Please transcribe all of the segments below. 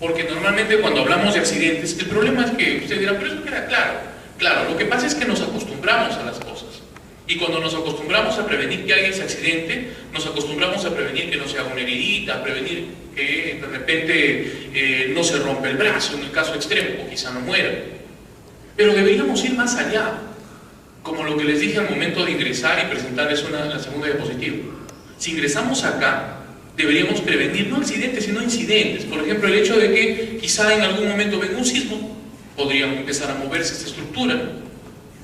Porque normalmente cuando hablamos de accidentes, el problema es que ustedes dirán, pero eso queda claro. Claro, lo que pasa es que nos acostumbramos a las cosas. Y cuando nos acostumbramos a prevenir que alguien se accidente, nos acostumbramos a prevenir que no se haga una heridita, a prevenir que de repente no se rompa el brazo en el caso extremo, o quizá no muera. Pero deberíamos ir más allá, como lo que les dije al momento de ingresar y presentarles la segunda diapositiva. Si ingresamos acá, deberíamos prevenir no accidentes, sino incidentes. Por ejemplo, el hecho de que quizá en algún momento venga un sismo, podría empezar a moverse esta estructura, ¿no?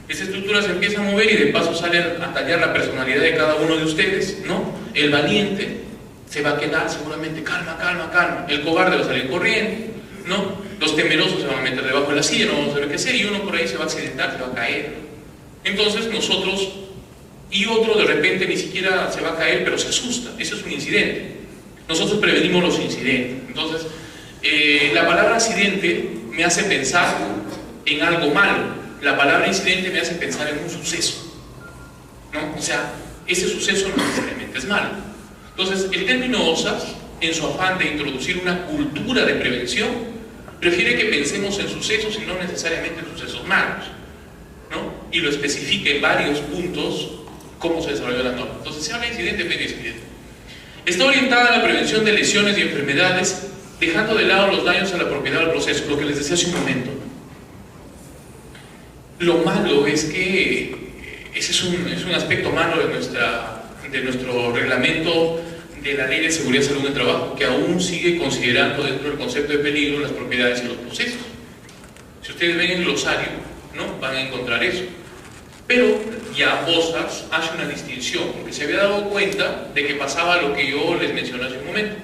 Esa estructura se empieza a mover y de paso sale a tallar la personalidad de cada uno de ustedes, ¿no? El valiente se va a quedar seguramente, calma, calma, calma. El cobarde va a salir corriendo, ¿no? Los temerosos se van a meter debajo de la silla, no vamos a saber qué hacer, y uno por ahí se va a accidentar, se va a caer. Entonces nosotros, y otro de repente ni siquiera se va a caer, pero se asusta. Eso es un incidente. Nosotros prevenimos los incidentes. Entonces, la palabra accidente me hace pensar en algo malo. La palabra incidente me hace pensar en un suceso, ¿no? O sea, ese suceso no necesariamente es malo. Entonces, el término OSAS, en su afán de introducir una cultura de prevención, prefiere que pensemos en sucesos y no necesariamente en sucesos malos, ¿no? Y lo especifica en varios puntos cómo se desarrolló la norma. Entonces, se habla de incidente, medio incidente. Está orientada a la prevención de lesiones y enfermedades, dejando de lado los daños a la propiedad del proceso, lo que les decía hace un momento, ¿no? Lo malo es que ese es un aspecto malo de nuestro reglamento de la Ley de Seguridad y Salud en el Trabajo, que aún sigue considerando dentro del concepto de peligro las propiedades y los procesos. Si ustedes ven el glosario, ¿no?, van a encontrar eso. Pero ya OSAS hace una distinción, porque se había dado cuenta de que pasaba lo que yo les mencioné hace un momento.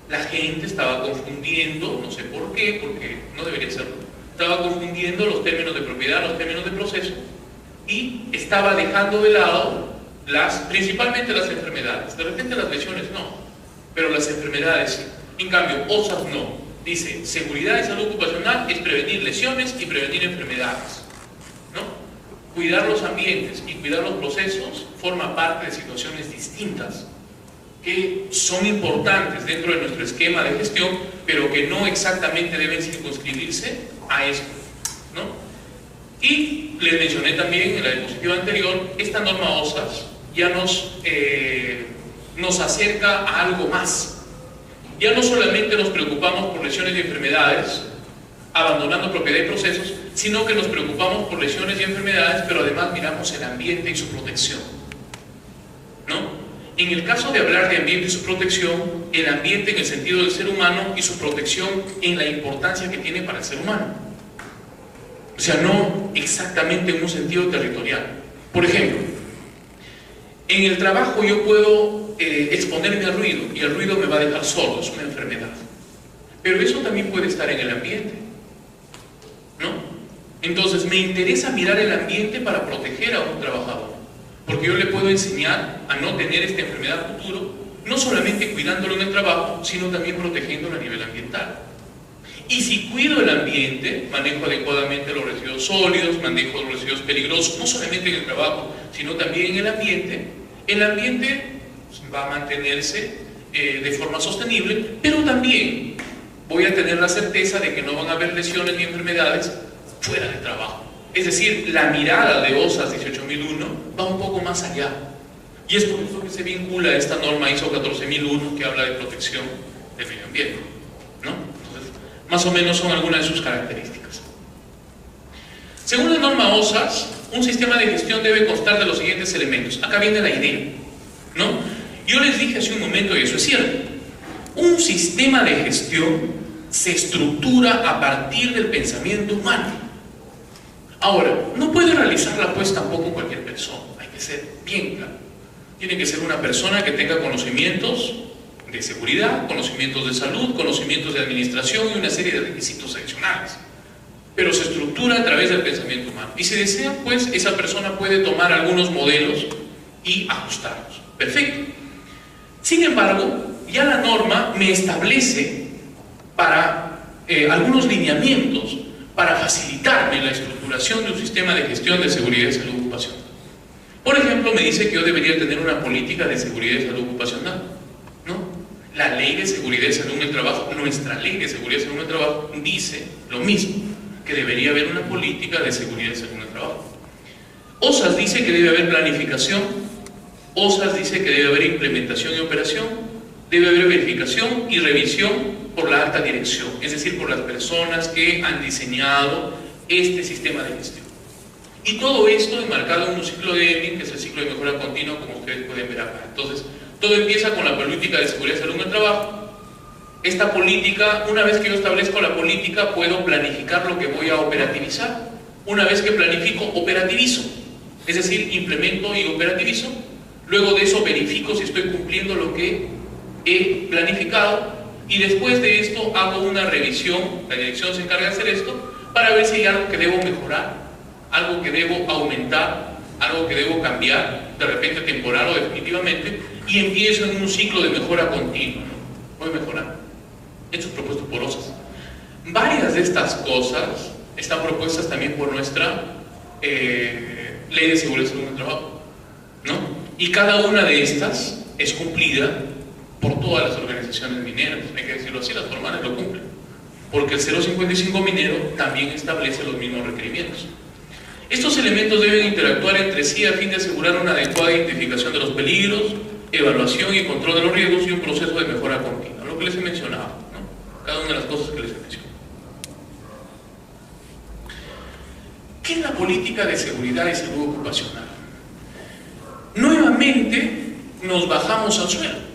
La gente estaba confundiendo, no sé por qué, porque no debería serlo, estaba confundiendo los términos de propiedad, los términos de proceso, y estaba dejando de lado principalmente las enfermedades. De repente las lesiones no, pero las enfermedades sí. En cambio, OSAS no. Dice, seguridad y salud ocupacional es prevenir lesiones y prevenir enfermedades, ¿no? Cuidar los ambientes y cuidar los procesos forma parte de situaciones distintas que son importantes dentro de nuestro esquema de gestión, pero que no exactamente deben circunscribirse a esto, ¿no? Y les mencioné también en la diapositiva anterior, esta norma OSAS ya nos acerca a algo más. Ya no solamente nos preocupamos por lesiones y enfermedades, abandonando propiedad y procesos, sino que nos preocupamos por lesiones y enfermedades, pero además miramos el ambiente y su protección, ¿no? En el caso de hablar de ambiente y su protección, el ambiente en el sentido del ser humano y su protección en la importancia que tiene para el ser humano. O sea, no exactamente en un sentido territorial. Por ejemplo, en el trabajo yo puedo exponerme al ruido y el ruido me va a dejar sordo, es una enfermedad. Pero eso también puede estar en el ambiente, ¿no? Entonces me interesa mirar el ambiente para proteger a un trabajador. Porque yo le puedo enseñar a no tener esta enfermedad futuro, no solamente cuidándolo en el trabajo, sino también protegiéndolo a nivel ambiental. Y si cuido el ambiente, manejo adecuadamente los residuos sólidos, manejo los residuos peligrosos, no solamente en el trabajo, sino también en el ambiente va a mantenerse de forma sostenible, pero también voy a tener la certeza de que no van a haber lesiones ni enfermedades fuera del trabajo. Es decir, la mirada de OSAS 18001 va un poco más allá. Y es por eso que se vincula a esta norma ISO 14001 que habla de protección del medio ambiente, ¿no? Entonces, más o menos son algunas de sus características. Según la norma OSAS, un sistema de gestión debe constar de los siguientes elementos. Acá viene la idea, ¿no? Yo les dije hace un momento, y eso es cierto, un sistema de gestión se estructura a partir del pensamiento humano. Ahora, no puede realizarla pues tampoco cualquier persona, hay que ser bien claro. Tiene que ser una persona que tenga conocimientos de seguridad, conocimientos de salud, conocimientos de administración y una serie de requisitos adicionales. Pero se estructura a través del pensamiento humano. Y si desea, pues, esa persona puede tomar algunos modelos y ajustarlos. Perfecto. Sin embargo, ya la norma me establece para algunos lineamientos para facilitarme la estructuración de un sistema de gestión de seguridad y salud ocupacional. Por ejemplo, me dice que yo debería tener una política de seguridad y salud ocupacional, ¿no? La ley de seguridad y salud en el trabajo, nuestra ley de seguridad y salud en el trabajo, dice lo mismo, que debería haber una política de seguridad y salud en el trabajo. OSAS dice que debe haber planificación, OSAS dice que debe haber implementación y operación, debe haber verificación y revisión por la alta dirección, es decir, por las personas que han diseñado este sistema de gestión. Y todo esto enmarcado en un ciclo de Deming, que es el ciclo de mejora continua, como ustedes pueden ver acá. Entonces, todo empieza con la política de seguridad y salud en el trabajo. Esta política, una vez que yo establezco la política, puedo planificar lo que voy a operativizar. Una vez que planifico, operativizo. Es decir, implemento y operativizo. Luego de eso verifico si estoy cumpliendo lo que he planificado. Y después de esto hago una revisión, la dirección se encarga de hacer esto, para ver si hay algo que debo mejorar, algo que debo aumentar, algo que debo cambiar, de repente temporal o definitivamente, y empiezo en un ciclo de mejora continua, ¿no? Voy mejorando. Esto es propuesto por OSAS. Varias de estas cosas están propuestas también por nuestra Ley de Seguridad y Salud en el Trabajo, ¿no? Y cada una de estas es cumplida por todas las organizaciones mineras, hay que decirlo así, las formales lo cumplen, porque el 055 minero también establece los mismos requerimientos. Estos elementos deben interactuar entre sí a fin de asegurar una adecuada identificación de los peligros, evaluación y control de los riesgos y un proceso de mejora continua, lo que les he mencionado, ¿no? Cada una de las cosas que les he mencionado. ¿Qué es la política de seguridad y salud ocupacional? Nuevamente nos bajamos al suelo.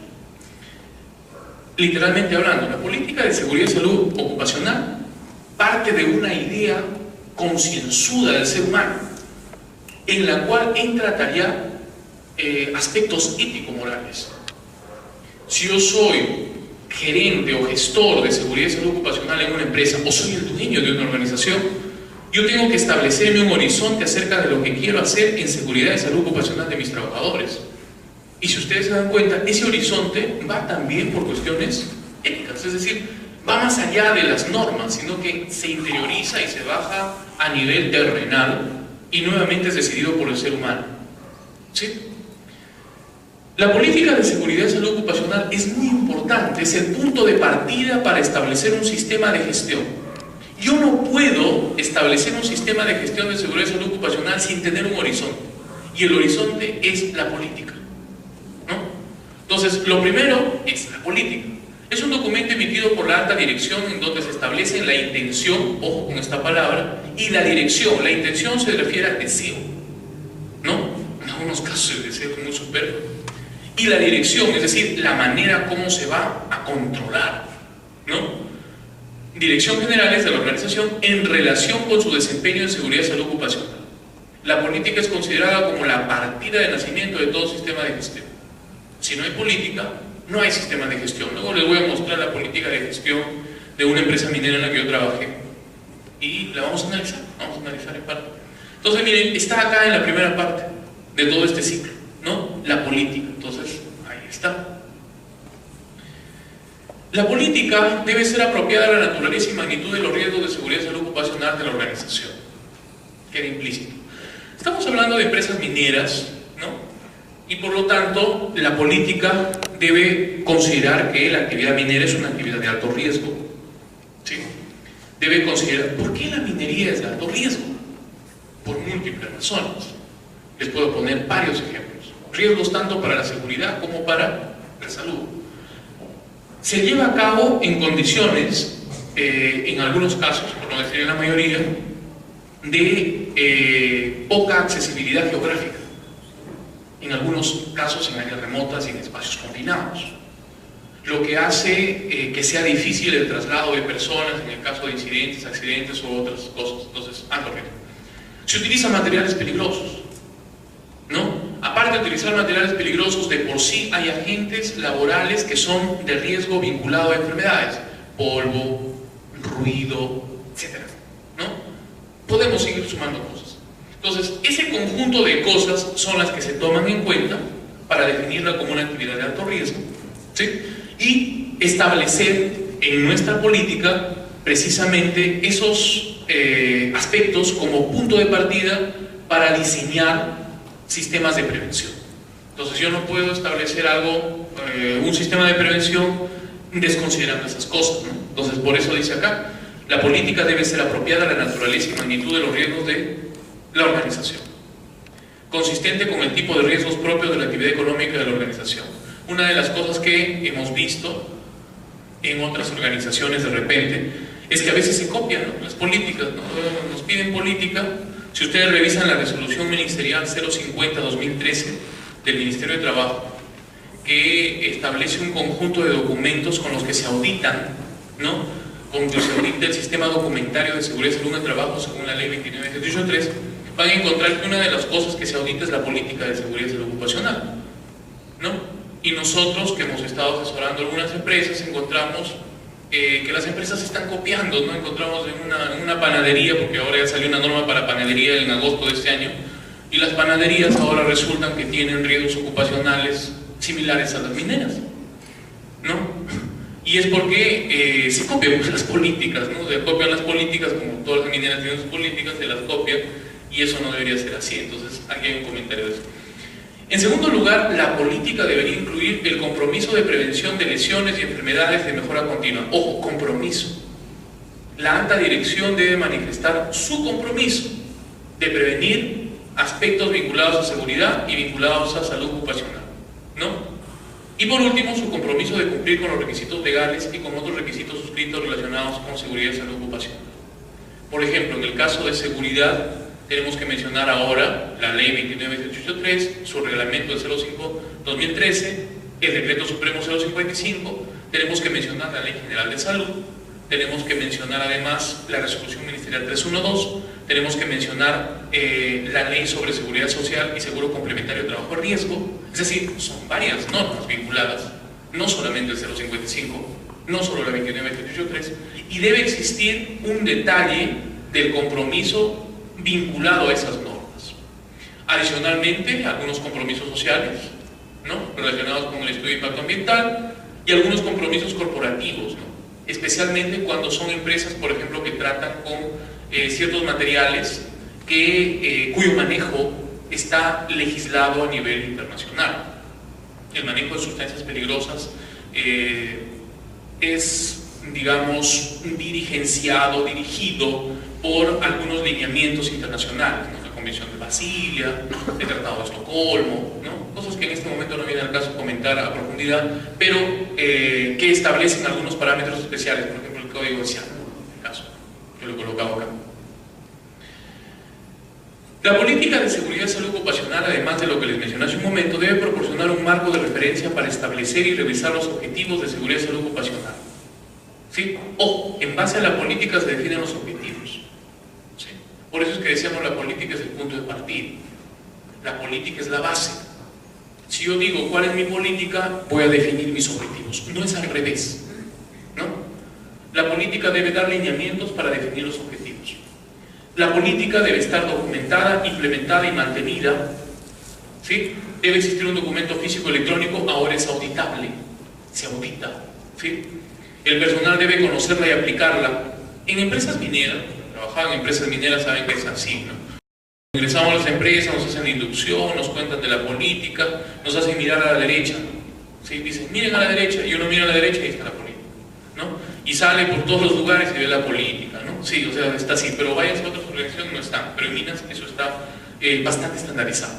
Literalmente hablando, la política de seguridad y salud ocupacional parte de una idea concienzuda del ser humano, en la cual entra ya aspectos ético-morales. Si yo soy gerente o gestor de seguridad y salud ocupacional en una empresa, o soy el dueño de una organización, yo tengo que establecerme un horizonte acerca de lo que quiero hacer en seguridad y salud ocupacional de mis trabajadores. Y si ustedes se dan cuenta, ese horizonte va también por cuestiones éticas, es decir, va más allá de las normas, sino que se interioriza y se baja a nivel terrenal y nuevamente es decidido por el ser humano. ¿Sí? La política de seguridad y salud ocupacional es muy importante, es el punto de partida para establecer un sistema de gestión. Yo no puedo establecer un sistema de gestión de seguridad y salud ocupacional sin tener un horizonte, y el horizonte es la política, ¿no? Entonces, lo primero es la política. Es un documento emitido por la alta dirección en donde se establece la intención, ojo con esta palabra, y la dirección. La intención se refiere al deseo, ¿no? En algunos casos el deseo es muy superfluo. Y la dirección, es decir, la manera como se va a controlar, ¿no? Dirección generales de la organización en relación con su desempeño en seguridad y salud ocupacional. La política es considerada como la partida de nacimiento de todo sistema de gestión. Si no hay política, no hay sistema de gestión. Luego les voy a mostrar la política de gestión de una empresa minera en la que yo trabajé y la vamos a analizar en parte. Entonces miren, está acá en la primera parte de todo este ciclo, ¿no? La política. Entonces, ahí está. La política debe ser apropiada a la naturaleza y magnitud de los riesgos de seguridad y salud ocupacional de la organización. Queda implícito. Estamos hablando de empresas mineras, ¿no? Y por lo tanto, la política debe considerar que la actividad minera es una actividad de alto riesgo, ¿sí? Debe considerar, ¿por qué la minería es de alto riesgo? Por múltiples razones. Les puedo poner varios ejemplos. Riesgos tanto para la seguridad como para la salud. Se lleva a cabo en condiciones, en algunos casos, por no decir en la mayoría, de poca accesibilidad geográfica. En algunos casos en áreas remotas y en espacios confinados, lo que hace que sea difícil el traslado de personas en el caso de incidentes, accidentes u otras cosas. Entonces, alto riesgo. Se utilizan materiales peligrosos, ¿no? Aparte de utilizar materiales peligrosos, de por sí hay agentes laborales que son de riesgo vinculado a enfermedades, polvo, ruido, etc., ¿no? Podemos seguir sumando cosas. Entonces, ese conjunto de cosas son las que se toman en cuenta para definirla como una actividad de alto riesgo, ¿sí? Y establecer en nuestra política precisamente esos aspectos como punto de partida para diseñar sistemas de prevención. Entonces yo no puedo establecer algo, un sistema de prevención desconsiderando esas cosas, ¿no? Entonces, por eso dice acá, la política debe ser apropiada a la naturaleza y magnitud de los riesgos de la organización, consistente con el tipo de riesgos propios de la actividad económica de la organización. Una de las cosas que hemos visto en otras organizaciones de repente es que a veces se copian, ¿no?, las políticas, ¿no? Nos piden política. Si ustedes revisan la resolución ministerial 050-2013 del Ministerio de Trabajo, que establece un conjunto de documentos con los que se auditan, ¿no?, con que se audita el sistema documentario de seguridad y salud en el trabajo según la ley 29.783, van a encontrar que una de las cosas que se audita es la política de seguridad y salud ocupacional, ¿no? Y nosotros, que hemos estado asesorando algunas empresas, encontramos que las empresas se están copiando, ¿no? Encontramos en una panadería, porque ahora ya salió una norma para panadería en agosto de este año, y las panaderías ahora resultan que tienen riesgos ocupacionales similares a las mineras, ¿no? Y es porque se copian las políticas, ¿no? Se copian las políticas, como todas las mineras tienen sus políticas, se las copian, y eso no debería ser así. Entonces, aquí hay un comentario de eso. En segundo lugar, la política debería incluir el compromiso de prevención de lesiones y enfermedades de mejora continua. Ojo, compromiso. La alta dirección debe manifestar su compromiso de prevenir aspectos vinculados a seguridad y vinculados a salud ocupacional, ¿no? Y por último, su compromiso de cumplir con los requisitos legales y con otros requisitos suscritos relacionados con seguridad y salud ocupacional. Por ejemplo, en el caso de seguridad, tenemos que mencionar ahora la ley 29.783, su reglamento del 05-2013, el decreto supremo 055, tenemos que mencionar la ley general de salud, tenemos que mencionar además la resolución ministerial 312, tenemos que mencionar la ley sobre seguridad social y seguro complementario de trabajo a riesgo. Es decir, son varias normas vinculadas, no solamente el 055, no solo la 29.783, y debe existir un detalle del compromiso vinculado a esas normas. Adicionalmente, algunos compromisos sociales, ¿no?, relacionados con el estudio de impacto ambiental, y algunos compromisos corporativos, ¿no?, especialmente cuando son empresas, por ejemplo, que tratan con ciertos materiales cuyo manejo está legislado a nivel internacional. El manejo de sustancias peligrosas es, digamos, dirigido por algunos lineamientos internacionales, ¿no?, la Convención de Basilea, el Tratado de Estocolmo, ¿no?, cosas que en este momento no viene al caso comentar a profundidad, pero que establecen algunos parámetros especiales, por ejemplo el Código de Cianuro, en el caso, yo lo he colocado acá. La política de seguridad y salud ocupacional, además de lo que les mencioné hace un momento, debe proporcionar un marco de referencia para establecer y revisar los objetivos de seguridad y salud ocupacional, ¿sí? O, en base a la política se definen los objetivos, ¿sí? Por eso es que decíamos, la política es el punto de partida, la política es la base. Si yo digo cuál es mi política, voy a definir mis objetivos, no es al revés, ¿no? La política debe dar lineamientos para definir los objetivos. La política debe estar documentada, implementada y mantenida, ¿sí? Debe existir un documento físico electrónico, ahora es auditable, se audita, ¿sí? El personal debe conocerla y aplicarla. En empresas mineras, trabajaban en empresas mineras, saben que es así, ¿no? Ingresamos a las empresas, nos hacen la inducción, nos cuentan de la política, nos hacen mirar a la derecha, ¿sí? Dicen, miren a la derecha, y uno mira a la derecha y ahí está la política, ¿no? Y sale por todos los lugares y ve la política, ¿no? Sí, o sea, está así, pero váyanse a otras organizaciones, no están, pero en Minas eso está bastante estandarizado.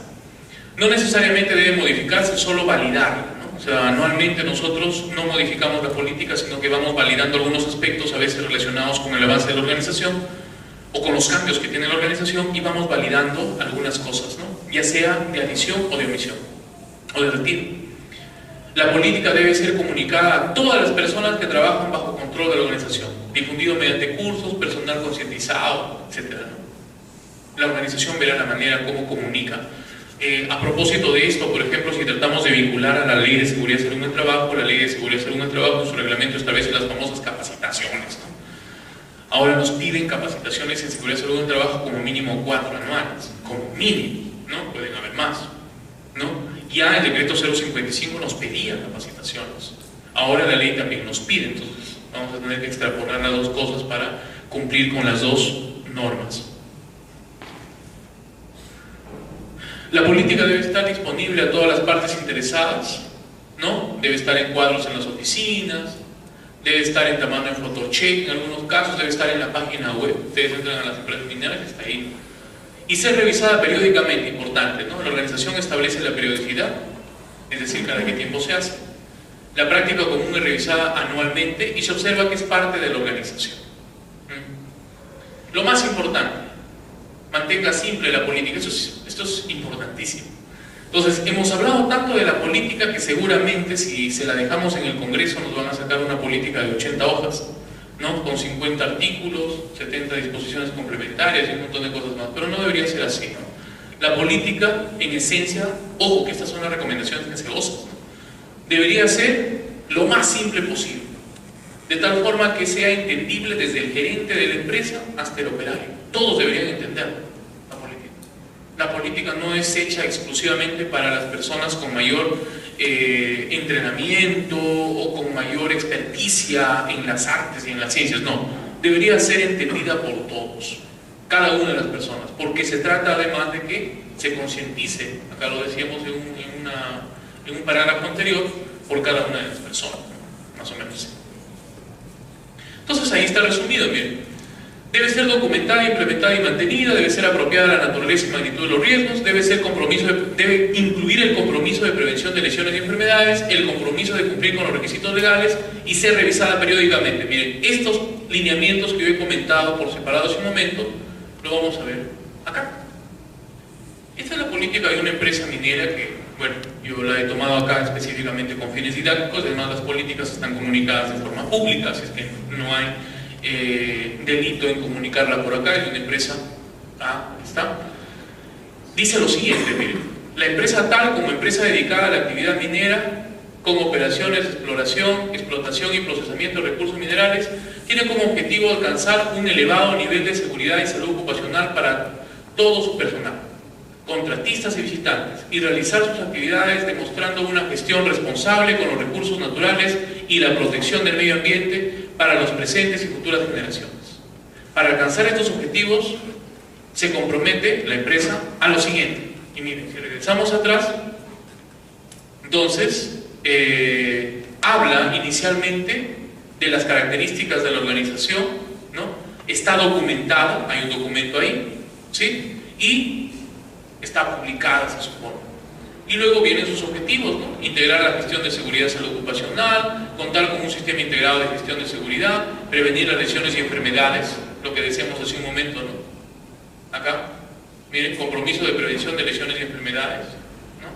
No necesariamente debe modificarse, solo validarla, ¿no? O sea, anualmente nosotros no modificamos la política, sino que vamos validando algunos aspectos, a veces relacionados con el avance de la organización, o con los cambios que tiene la organización, y vamos validando algunas cosas, ¿no?, ya sea de adición o de omisión, o de retiro. La política debe ser comunicada a todas las personas que trabajan bajo control de la organización, difundido mediante cursos, personal concientizado, etc., ¿no? La organización verá la manera como comunica. A propósito de esto, por ejemplo, si tratamos de vincular a la Ley de Seguridad y Salud en el Trabajo, la Ley de Seguridad y Salud en el Trabajo en su reglamento establece las famosas capacitaciones, ¿no? Ahora nos piden capacitaciones en seguridad y salud en el trabajo como mínimo 4 anuales, como mínimo, ¿no? Pueden haber más, ¿no? Ya el decreto 055 nos pedía capacitaciones, ahora la ley también nos pide, entonces vamos a tener que extrapolar las dos cosas para cumplir con las dos normas. La política debe estar disponible a todas las partes interesadas, ¿no? Debe estar en cuadros en las oficinas, debe estar en tamaño en Photocheck, en algunos casos debe estar en la página web. Ustedes entran a las empresas mineras y está ahí. Y ser revisada periódicamente, importante, ¿no? La organización establece la periodicidad, es decir, cada qué tiempo se hace. La práctica común es revisada anualmente y se observa que es parte de la organización. Lo más importante, mantenga simple la política. Esto es importantísimo. Entonces, hemos hablado tanto de la política que seguramente si se la dejamos en el Congreso nos van a sacar una política de 80 hojas, ¿no? Con 50 artículos, 70 disposiciones complementarias y un montón de cosas más, pero no debería ser así, ¿no? La política, en esencia, ojo que estas son las recomendaciones que se usan, ¿no? Debería ser lo más simple posible, de tal forma que sea entendible desde el gerente de la empresa hasta el operario. Todos deberían entender la política. La política no es hecha exclusivamente para las personas con mayor entrenamiento o con mayor experticia en las artes y en las ciencias, no. Debería ser entendida por todos, cada una de las personas, porque se trata además de que se concientice, acá lo decíamos en un parágrafo anterior, por cada una de las personas, ¿no? Más o menos así. Entonces ahí está resumido, miren. Debe ser documentada, implementada y mantenida, debe ser apropiada a la naturaleza y magnitud de los riesgos, debe incluir el compromiso de prevención de lesiones y enfermedades, el compromiso de cumplir con los requisitos legales y ser revisada periódicamente. Miren, estos lineamientos que yo he comentado por separado hace un momento, lo vamos a ver acá. Esta es la política de una empresa minera que, bueno, yo la he tomado acá específicamente con fines didácticos. Además las políticas están comunicadas de forma pública, así es que no hay delito en comunicarla por acá. Es de una empresa, ahí está. Dice lo siguiente, miren: la empresa tal como empresa dedicada a la actividad minera, con operaciones de exploración, explotación y procesamiento de recursos minerales, tiene como objetivo alcanzar un elevado nivel de seguridad y salud ocupacional para todo su personal, contratistas y visitantes, y realizar sus actividades demostrando una gestión responsable con los recursos naturales y la protección del medio ambiente para los presentes y futuras generaciones. Para alcanzar estos objetivos se compromete la empresa a lo siguiente. Y miren, si regresamos atrás, entonces habla inicialmente de las características de la organización, ¿no? Está documentada, hay un documento ahí, ¿sí? Y está publicada, se supone. Y luego vienen sus objetivos, ¿no? Integrar la gestión de seguridad y salud ocupacional, contar con un sistema integrado de gestión de seguridad, prevenir las lesiones y enfermedades, lo que decíamos hace un momento, ¿no? Acá, miren, compromiso de prevención de lesiones y enfermedades, ¿no?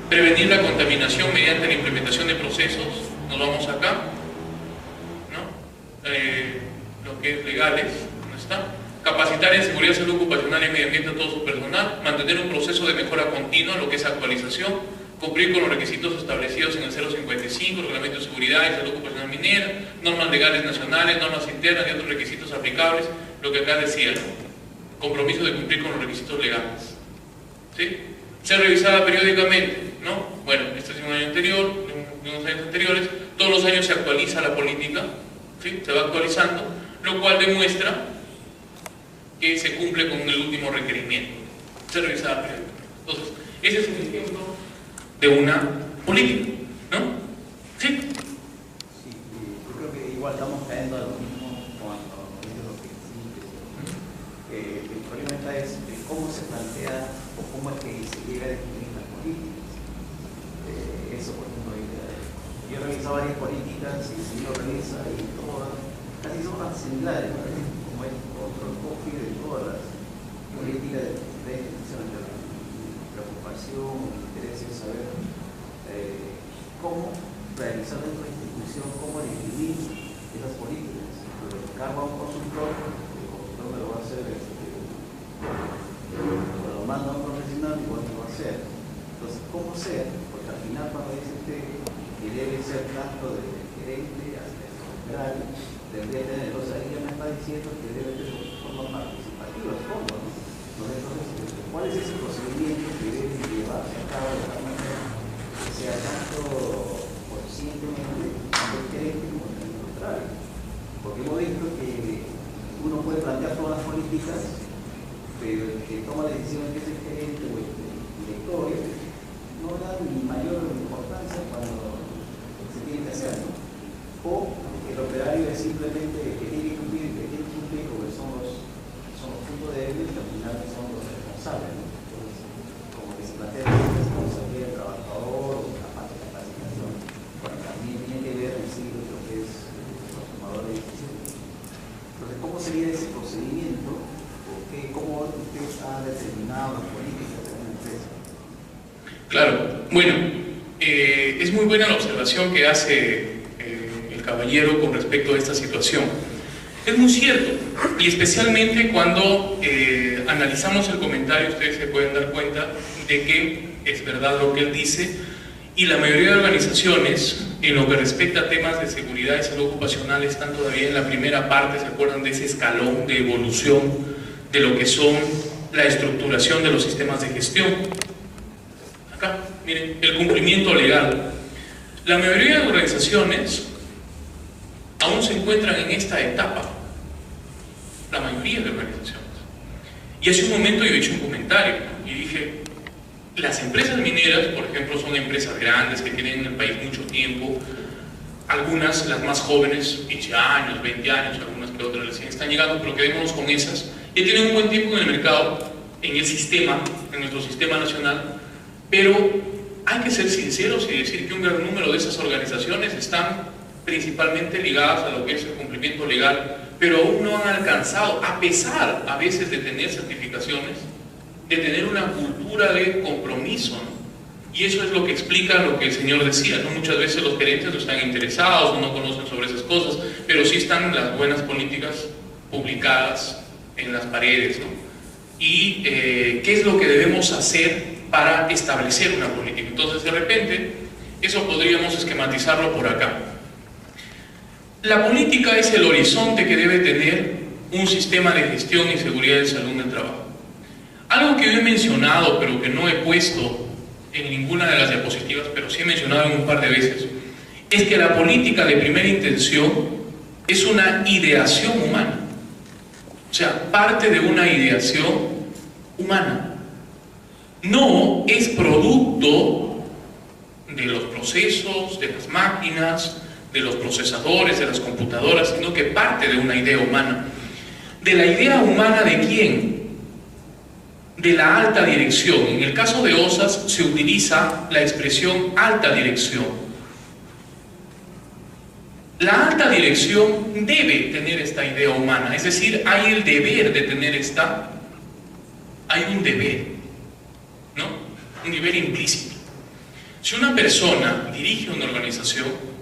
Prevenir la contaminación mediante la implementación de procesos, nos vamos acá, ¿no? Lo que es legales, ¿no está? Capacitar en seguridad, salud ocupacional y medio ambiente a todo su personal, mantener un proceso de mejora continua, lo que es actualización, cumplir con los requisitos establecidos en el 055, Reglamento de Seguridad y Salud Ocupacional Minera, normas legales nacionales, normas internas y otros requisitos aplicables, lo que acá decía, ¿no? Compromiso de cumplir con los requisitos legales, ¿sí? Ser revisada periódicamente, ¿no? Bueno, este es de un año anterior, de unos años anteriores, todos los años se actualiza la política, ¿sí? Se va actualizando, lo cual demuestra que se cumple con el último requerimiento, ser revisada periódicamente. Entonces, ese es un ejemplo de una política, ¿no? ¿Sí? Sí, yo creo que igual estamos cayendo a lo mismo cuando dice los principios. El problema está es cómo se plantea o cómo es que se llega a definir las políticas. Eso, por ejemplo, yo he revisado varias políticas y si lo revisa y todas, casi son más similares, ¿no? Como es otro copy de todas las políticas de preocupación, interés en saber cómo realizar dentro de la institución, cómo definir esas políticas. Carga a un consultor, el consultor me lo va a hacer, lo manda a un profesional, igual me lo va a hacer. Entonces, ¿cómo ser? Porque al final cuando dice usted que debe ser tanto del gerente hasta el operario, debería tener, o sea, ella me está diciendo que debe tener formas participativas, ¿cómo? Entonces, ¿cuál es ese procedimiento que debe llevarse a cabo de tal manera que sea tanto conscientemente tanto el gerente como el contrario? Porque hemos visto que uno puede plantear todas las políticas, pero el que toma la decisión que es el gerente o el director no da ni mayor importancia cuando se tiene que hacer, ¿no? o el operario es simplemente que tiene que cumplir porque son los puntos débiles que al final son los responsables, ¿no? Entonces, como que se plantea la responsabilidad del trabajador o la parte de capacitación, bueno, también tiene que ver en sí lo que es los tomadores de decisiones. Entonces, ¿cómo sería ese procedimiento? ¿Cómo usted ha determinado las políticas de una empresa? Claro, bueno, es muy buena la observación que hace el caballero con respecto a esta situación. Es muy cierto, y especialmente cuando analizamos el comentario, ustedes se pueden dar cuenta de que es verdad lo que él dice, y la mayoría de organizaciones, en lo que respecta a temas de seguridad y salud ocupacional, están todavía en la primera parte, ¿se acuerdan de ese escalón de evolución de lo que son la estructuración de los sistemas de gestión? Acá, miren, el cumplimiento legal. La mayoría de organizaciones aún se encuentran en esta etapa, la mayoría de organizaciones. Y hace un momento yo hice un comentario y dije, las empresas mineras, por ejemplo, son empresas grandes que tienen en el país mucho tiempo, algunas, las más jóvenes, 15 años, 20 años, algunas que otras recién están llegando, pero quedémonos con esas, y tienen un buen tiempo en el mercado, en el sistema, en nuestro sistema nacional, pero hay que ser sinceros y decir que un gran número de esas organizaciones están principalmente ligadas a lo que es el cumplimiento legal, pero aún no han alcanzado, a pesar a veces de tener certificaciones, de tener una cultura de compromiso, ¿no? Y eso es lo que explica lo que el señor decía, ¿no? Muchas veces los gerentes no están interesados o no conocen sobre esas cosas, pero sí están las buenas políticas publicadas en las paredes, ¿no? Y qué es lo que debemos hacer para establecer una política. Entonces, de repente, eso podríamos esquematizarlo por acá. La política es el horizonte que debe tener un sistema de gestión y seguridad de salud en el trabajo. Algo que yo he mencionado, pero que no he puesto en ninguna de las diapositivas, pero sí he mencionado en un par de veces, es que la política de primera intención es una ideación humana. O sea, parte de una ideación humana. No es producto de los procesos, de las máquinas, de los procesadores, de las computadoras, sino que parte de una idea humana. ¿De la idea humana de quién? De la alta dirección. En el caso de OSAS se utiliza la expresión alta dirección. La alta dirección debe tener esta idea humana, es decir, hay el deber de tener hay un deber, ¿no? Un deber implícito. Si una persona dirige una organización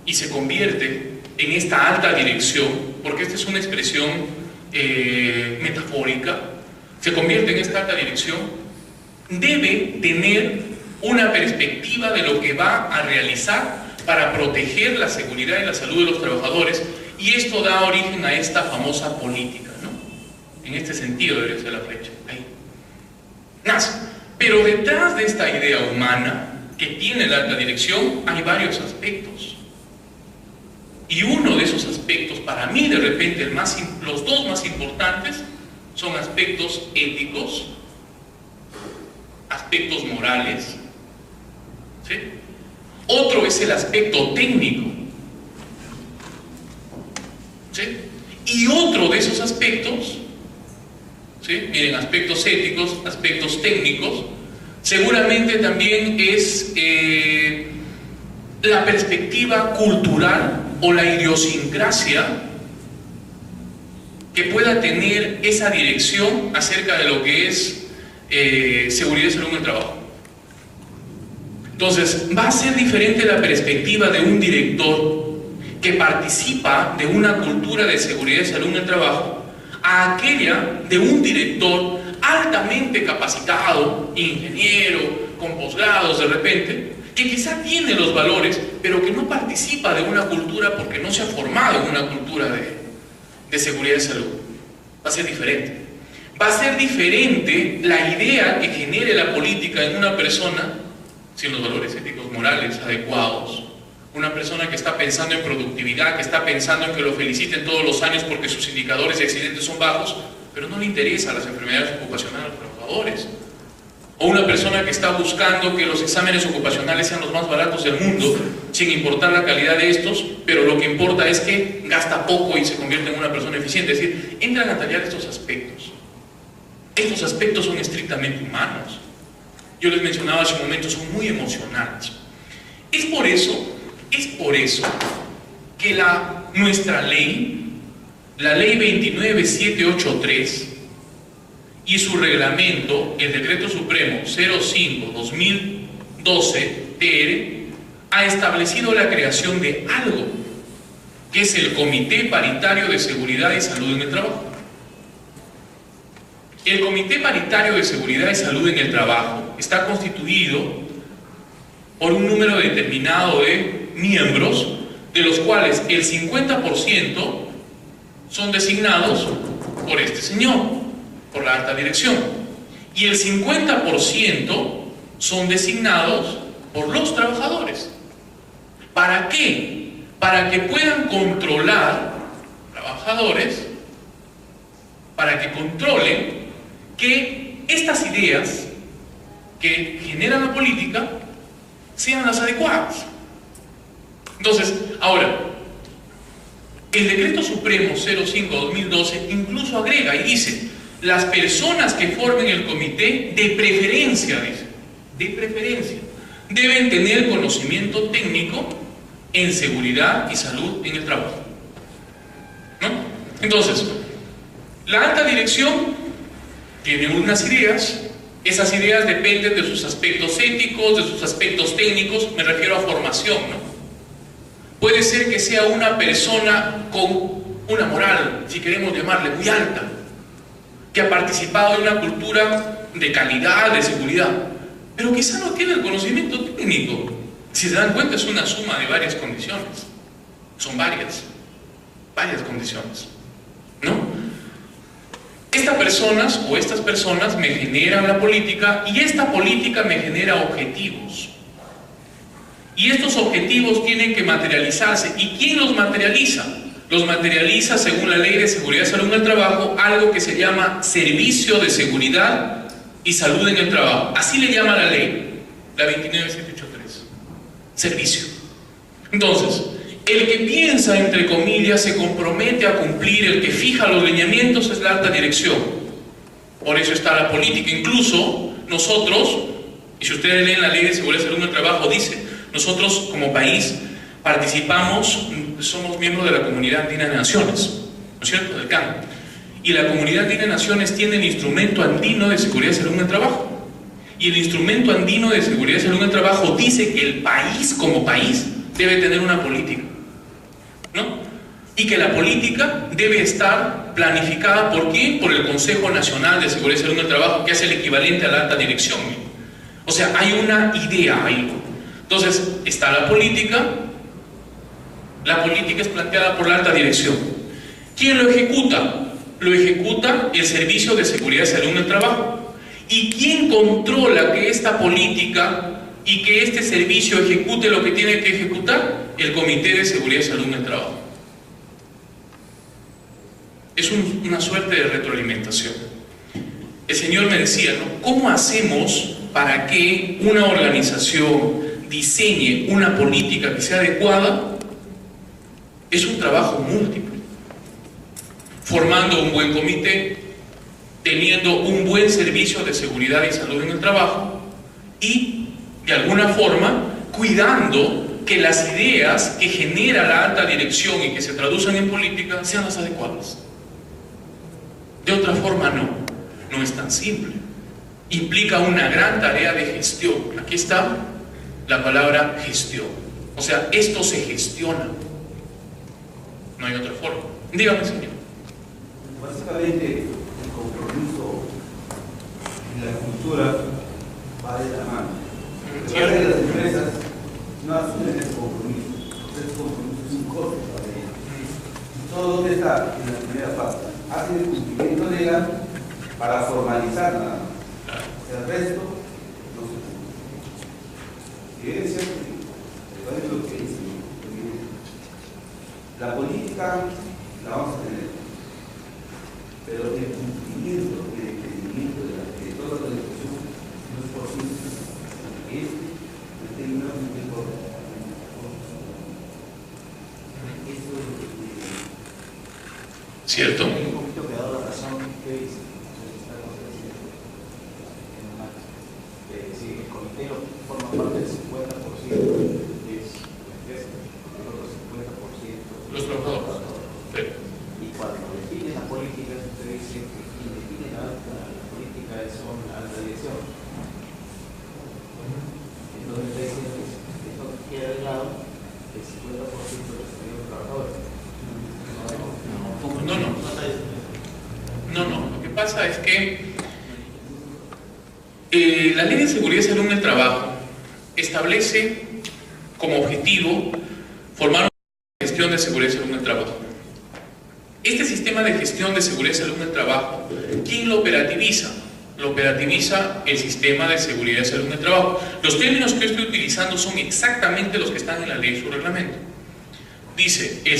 y se convierte en esta alta dirección, porque esta es una expresión metafórica, se convierte en esta alta dirección, debe tener una perspectiva de lo que va a realizar para proteger la seguridad y la salud de los trabajadores, y esto da origen a esta famosa política, ¿no? En este sentido debería ser la flecha, ahí. Nace. Pero detrás de esta idea humana que tiene la alta dirección hay varios aspectos. Y uno de esos aspectos, para mí de repente los dos más importantes, son aspectos éticos, aspectos morales, ¿sí? Otro es el aspecto técnico, ¿sí? Y otro de esos aspectos, ¿sí? Miren, aspectos éticos, aspectos técnicos, seguramente también es la perspectiva cultural o la idiosincrasia que pueda tener esa dirección acerca de lo que es seguridad y salud en el trabajo. Entonces, va a ser diferente la perspectiva de un director que participa de una cultura de seguridad y salud en el trabajo a aquella de un director altamente capacitado, ingeniero, con posgrados de repente, que quizá tiene los valores, pero que no participa de una cultura porque no se ha formado en una cultura de seguridad y salud. Va a ser diferente. Va a ser diferente la idea que genere la política en una persona sin los valores éticos morales adecuados. Una persona que está pensando en productividad, que está pensando en que lo feliciten todos los años porque sus indicadores de accidentes son bajos, pero no le interesan las enfermedades ocupacionales a los trabajadores. O una persona que está buscando que los exámenes ocupacionales sean los más baratos del mundo, sin importar la calidad de estos, pero lo que importa es que gasta poco y se convierte en una persona eficiente. Es decir, entran a tallar estos aspectos. Estos aspectos son estrictamente humanos. Yo les mencionaba hace un momento, son muy emocionales. Es por eso que nuestra ley, la ley 29783 y su reglamento, el Decreto Supremo 05/2012-TR, ha establecido la creación de algo que es el Comité Paritario de Seguridad y Salud en el Trabajo. El Comité Paritario de Seguridad y Salud en el Trabajo está constituido por un número determinado de miembros, de los cuales el 50% son designados por este señor, por la alta dirección, y el 50% son designados por los trabajadores. ¿Para qué? Para que puedan controlar, trabajadores, para que controlen que estas ideas que generan la política sean las adecuadas. Entonces, ahora, el Decreto Supremo 05/2012 incluso agrega y dice: las personas que formen el comité, de preferencia, dice, de preferencia, deben tener conocimiento técnico en seguridad y salud en el trabajo, ¿no? Entonces, la alta dirección tiene unas ideas, esas ideas dependen de sus aspectos éticos, de sus aspectos técnicos, me refiero a formación, ¿no? Puede ser que sea una persona con una moral, si queremos llamarle, muy alta, que ha participado en una cultura de calidad, de seguridad, pero quizá no tiene el conocimiento técnico. Si se dan cuenta, es una suma de varias condiciones. Son varias condiciones, ¿no? Estas personas me generan la política, y esta política me genera objetivos. Y estos objetivos tienen que materializarse. ¿Y quién los materializa? Los materializa, según la Ley de Seguridad y Salud en el Trabajo, algo que se llama Servicio de Seguridad y Salud en el Trabajo. Así le llama la ley, la 29783. Servicio. Entonces, el que piensa, entre comillas, se compromete a cumplir, el que fija los lineamientos, es la alta dirección. Por eso está la política. Incluso nosotros, y si ustedes leen la Ley de Seguridad y Salud en el Trabajo, dice: nosotros como país participamos, somos miembros de la Comunidad Andina de Naciones, ¿no es cierto?, del CAN. Y la Comunidad Andina de Naciones tiene el Instrumento Andino de Seguridad y Salud en el Trabajo. Y el Instrumento Andino de Seguridad y Salud en el Trabajo dice que el país, como país, debe tener una política, ¿no? Y que la política debe estar planificada ¿por quién? Por el Consejo Nacional de Seguridad y Salud en el Trabajo, que es el equivalente a la alta dirección, ¿no? O sea, hay una idea ahí. Entonces, está la política es planteada por la alta dirección. ¿Quién lo ejecuta? Lo ejecuta el Servicio de Seguridad y Salud en el Trabajo. ¿Y quién controla que esta política y que este servicio ejecute lo que tiene que ejecutar? El Comité de Seguridad y Salud en el Trabajo. Es una suerte de retroalimentación. El señor me decía, ¿no?, ¿cómo hacemos para que una organización diseñe una política que sea adecuada? Es un trabajo múltiple. Formando un buen comité, teniendo un buen servicio de seguridad y salud en el trabajo, y de alguna forma cuidando que las ideas que genera la alta dirección y que se traducen en política sean las adecuadas. De otra forma no es tan simple. Implica una gran tarea de gestión. Aquí está la palabra gestión. O sea, esto se gestiona. No hay otra forma. Dígame, señor. Básicamente, el compromiso y la cultura va de la mano. Las empresas no asumen ese compromiso. Ese compromiso es un costo para ellas. Todo donde está en la primera parte. Hacen el cumplimiento legal para formalizar nada más. El resto no se cumple. Y es cierto, es lo que dice. La política la vamos a tener, pero el cumplimiento y el entendimiento de toda la legislación no es posible. Es determinado un tiempo. ¿Cierto? Hay un poquito que ha dado la razón que dice. Si el comité forma parte del 50% es la empresa, el otro 50% Los trabajadores. Sí. Y cuando definen la política, usted dice que quien define la política son la alta dirección. Entonces usted dice que esto queda de lado el 50% de los trabajadores. No. Lo que pasa es que la Ley de Seguridad y Salud en el Trabajo establece como objetivo formar una gestión de seguridad y salud en el trabajo. Este sistema de gestión de seguridad y salud en el trabajo, ¿quién lo operativiza? Lo operativiza el sistema de seguridad y salud en el trabajo. Los términos que yo estoy utilizando son exactamente los que están en la ley y su reglamento. Dice, el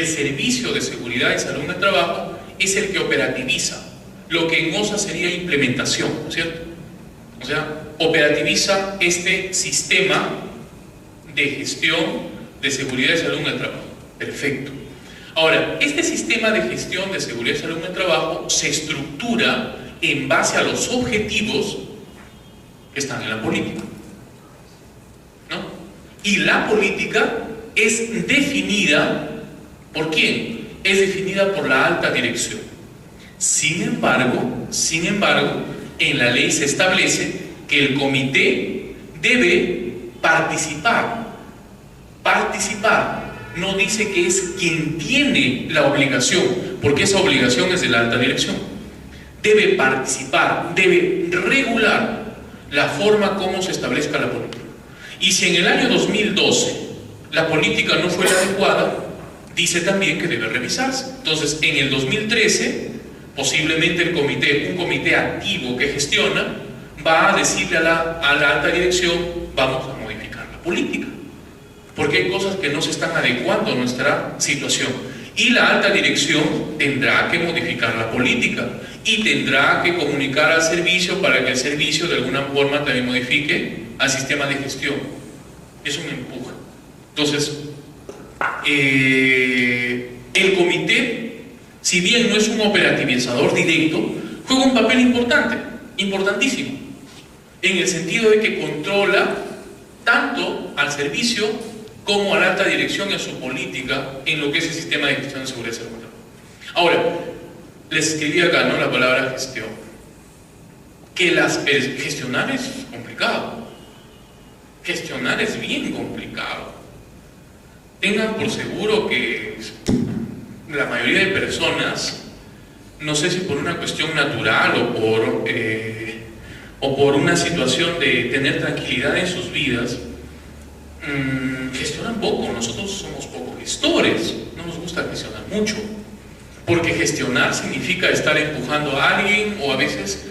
servicio de seguridad y salud en el trabajo es el que operativiza. Lo que en OSA sería implementación, ¿no es cierto? O sea, operativiza este sistema de gestión de seguridad y salud en el trabajo. Perfecto. Ahora, este sistema de gestión de seguridad y salud en el trabajo se estructura en base a los objetivos que están en la política, ¿no? Y la política es definida ¿por quién? Es definida por la alta dirección. Sin embargo, en la ley se establece que el comité debe participar. No dice que es quien tiene la obligación, porque esa obligación es de la alta dirección. Debe participar, debe regular la forma como se establezca la política. Y si en el año 2012 la política no fue la adecuada, dice también que debe revisarse. Entonces, en el 2013, posiblemente un comité activo que gestiona, va a decirle a la alta dirección, vamos a modificar la política, porque hay cosas que no se están adecuando a nuestra situación. Y la alta dirección tendrá que modificar la política y tendrá que comunicar al servicio para que el servicio de alguna forma también modifique al sistema de gestión. Es un empuje. Entonces, el comité, si bien no es un operativizador directo, juega un papel importantísimo, en el sentido de que controla tanto al servicio como a la alta dirección y a su política en lo que es el sistema de gestión de seguridad y salud. Ahora, les escribí acá, ¿no?, la palabra gestión. Gestionar es complicado. Gestionar es bien complicado. Tengan por seguro que la mayoría de personas, no sé si por una cuestión natural o por una situación de tener tranquilidad en sus vidas, gestionan poco. Nosotros somos poco gestores, no nos gusta gestionar mucho, porque gestionar significa estar empujando a alguien, o a veces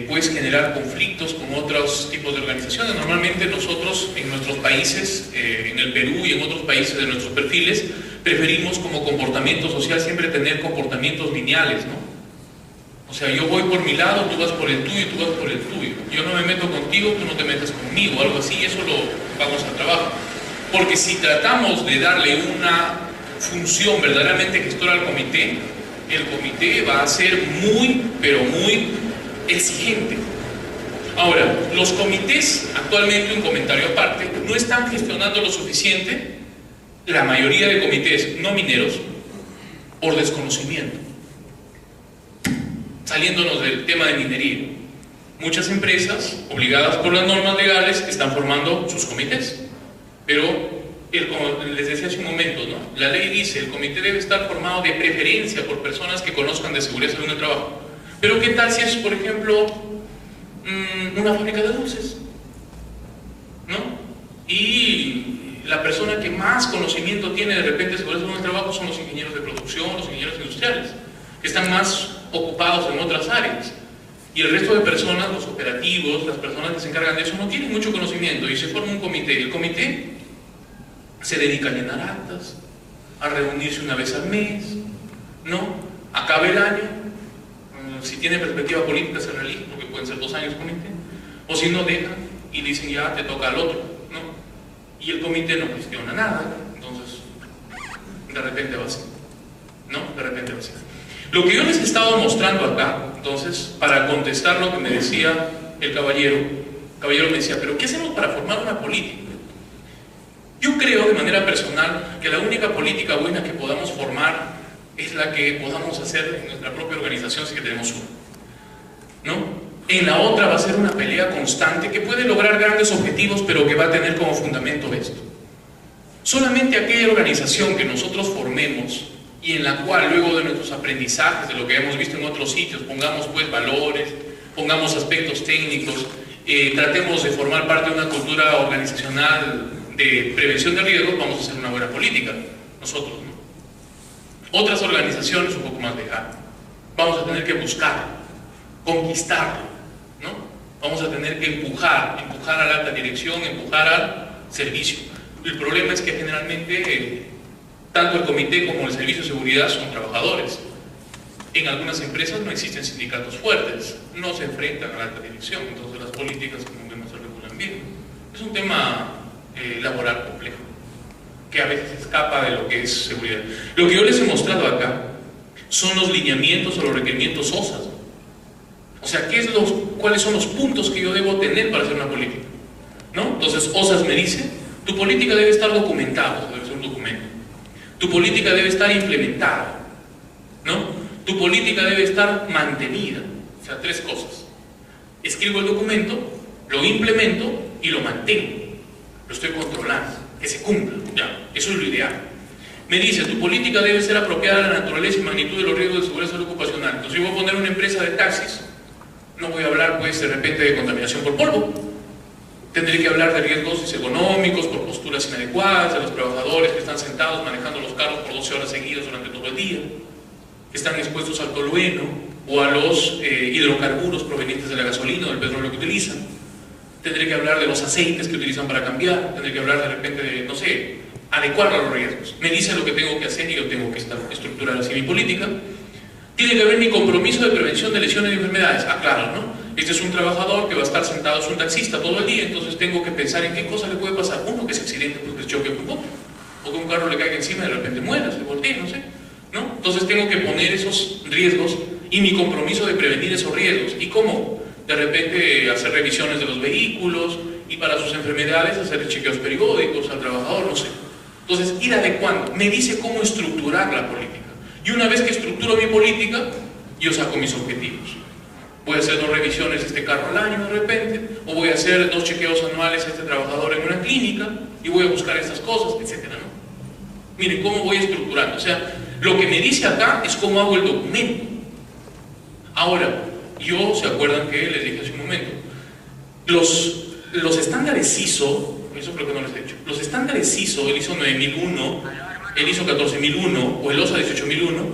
puedes generar conflictos con otros tipos de organizaciones. Normalmente nosotros en nuestros países, en el Perú y en otros países de nuestros perfiles, preferimos como comportamiento social siempre tener comportamientos lineales, ¿no? O sea, yo voy por mi lado, tú vas por el tuyo y tú vas por el tuyo. Yo no me meto contigo, tú no te metes conmigo, algo así. Eso lo vamos al trabajo. Porque si tratamos de darle una función verdaderamente gestora al comité, el comité va a ser muy, pero muy exigente. Ahora, los comités, actualmente, un comentario aparte, no están gestionando lo suficiente, la mayoría de comités no mineros, por desconocimiento. Saliéndonos del tema de minería, muchas empresas, obligadas por las normas legales, están formando sus comités, pero como les decía hace un momento, ¿no?, la ley dice, el comité debe estar formado de preferencia por personas que conozcan de seguridad y salud en el trabajo. Pero ¿qué tal si es, por ejemplo, una fábrica de dulces, ¿no? Y la persona que más conocimiento tiene de repente de seguridad y salud en el trabajo son los ingenieros de producción, los ingenieros industriales, que están más ocupados en otras áreas. Y el resto de personas, los operativos, las personas que se encargan de eso, no tienen mucho conocimiento, y se forma un comité. El comité se dedica a llenar actas, a reunirse una vez al mes, ¿no? Acaba el año, si tiene perspectiva política se realiza, porque pueden ser 2 años comité, o si no dejan y dicen ya te toca al otro, ¿no? Y el comité no gestiona nada. Entonces de repente va a ser, ¿no? De repente va a ser. Lo que yo les he estado mostrando acá, entonces, para contestar lo que me decía el caballero me decía, pero ¿qué hacemos para formar una política? Yo creo de manera personal que la única política buena que podamos formar es la que podamos hacer en nuestra propia organización si que tenemos una, ¿no? En la otra va a ser una pelea constante que puede lograr grandes objetivos, pero que va a tener como fundamento esto. Solamente aquella organización que nosotros formemos y en la cual luego de nuestros aprendizajes, de lo que hemos visto en otros sitios, pongamos pues valores, pongamos aspectos técnicos, tratemos de formar parte de una cultura organizacional de prevención de riesgos, vamos a hacer una buena política, nosotros, ¿no? Otras organizaciones un poco más lejanas, vamos a tener que buscarlo, conquistarlo, ¿no? Vamos a tener que empujar a la alta dirección, empujar al servicio. El problema es que generalmente tanto el comité como el servicio de seguridad son trabajadores. En algunas empresas no existen sindicatos fuertes, no se enfrentan a la alta dirección, entonces las políticas como que no se regulan bien. Es un tema laboral complejo, que a veces escapa de lo que es seguridad. Lo que yo les he mostrado acá son los lineamientos o los requerimientos OSAS. O sea, ¿cuáles son los puntos que yo debo tener para hacer una política? ¿No? Entonces OSAS me dice, tu política debe estar documentada, debe ser un documento. Tu política debe estar implementada, ¿no? Tu política debe estar mantenida. O sea, 3 cosas. Escribo el documento, lo implemento y lo mantengo. Lo estoy controlando, que se cumpla, ya, eso es lo ideal. Me dice, tu política debe ser apropiada a la naturaleza y magnitud de los riesgos de seguridad salud ocupacional. Entonces yo voy a poner una empresa de taxis, no voy a hablar pues de repente de contaminación por polvo. Tendré que hablar de riesgos económicos, por posturas inadecuadas, de los trabajadores que están sentados manejando los carros por 12 horas seguidas durante todo el día, que están expuestos al tolueno o a los hidrocarburos provenientes de la gasolina o del petróleo que utilizan. Tendré que hablar de los aceites que utilizan para cambiar, tendré que hablar de repente de, no sé, adecuar a los riesgos. Me dice lo que tengo que hacer y yo tengo que estructurar así mi política. Tiene que haber mi compromiso de prevención de lesiones y enfermedades. Ah, claro, ¿no? Este es un trabajador que va a estar sentado, es un taxista todo el día, entonces tengo que pensar en qué cosa le puede pasar. Uno, que se accidente porque se choque con otro, o que un carro le caiga encima y de repente muera, se voltee, no sé, ¿no? Entonces tengo que poner esos riesgos y mi compromiso de prevenir esos riesgos. ¿Y cómo? De repente hacer revisiones de los vehículos y para sus enfermedades hacer chequeos periódicos al trabajador, no sé. Entonces ir adecuando, me dice cómo estructurar la política. Y una vez que estructuro mi política, yo saco mis objetivos. Voy a hacer 2 revisiones de este carro al año de repente, o voy a hacer 2 chequeos anuales a este trabajador en una clínica, y voy a buscar estas cosas, etcétera, ¿no? Miren cómo voy estructurando. O sea, lo que me dice acá es cómo hago el documento. Ahora, yo, ¿se acuerdan que les dije hace un momento? Los estándares ISO, eso creo que no les he dicho, los estándares ISO, el ISO 9001, el ISO 14001 o el OSA 18001,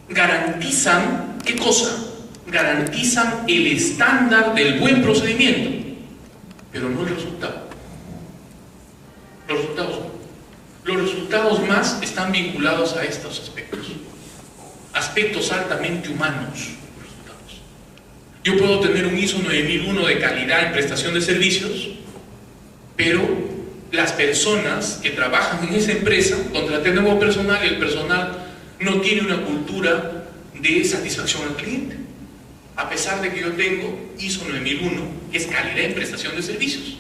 garantizan, ¿qué cosa? Garantizan el estándar del buen procedimiento, pero no el resultado. Los resultados no. Los resultados más están vinculados a estos aspectos. Aspectos altamente humanos. Yo puedo tener un ISO 9001 de calidad en prestación de servicios, pero las personas que trabajan en esa empresa, contraté nuevo personal y el personal no tiene una cultura de satisfacción al cliente, a pesar de que yo tengo ISO 9001, que es calidad en prestación de servicios,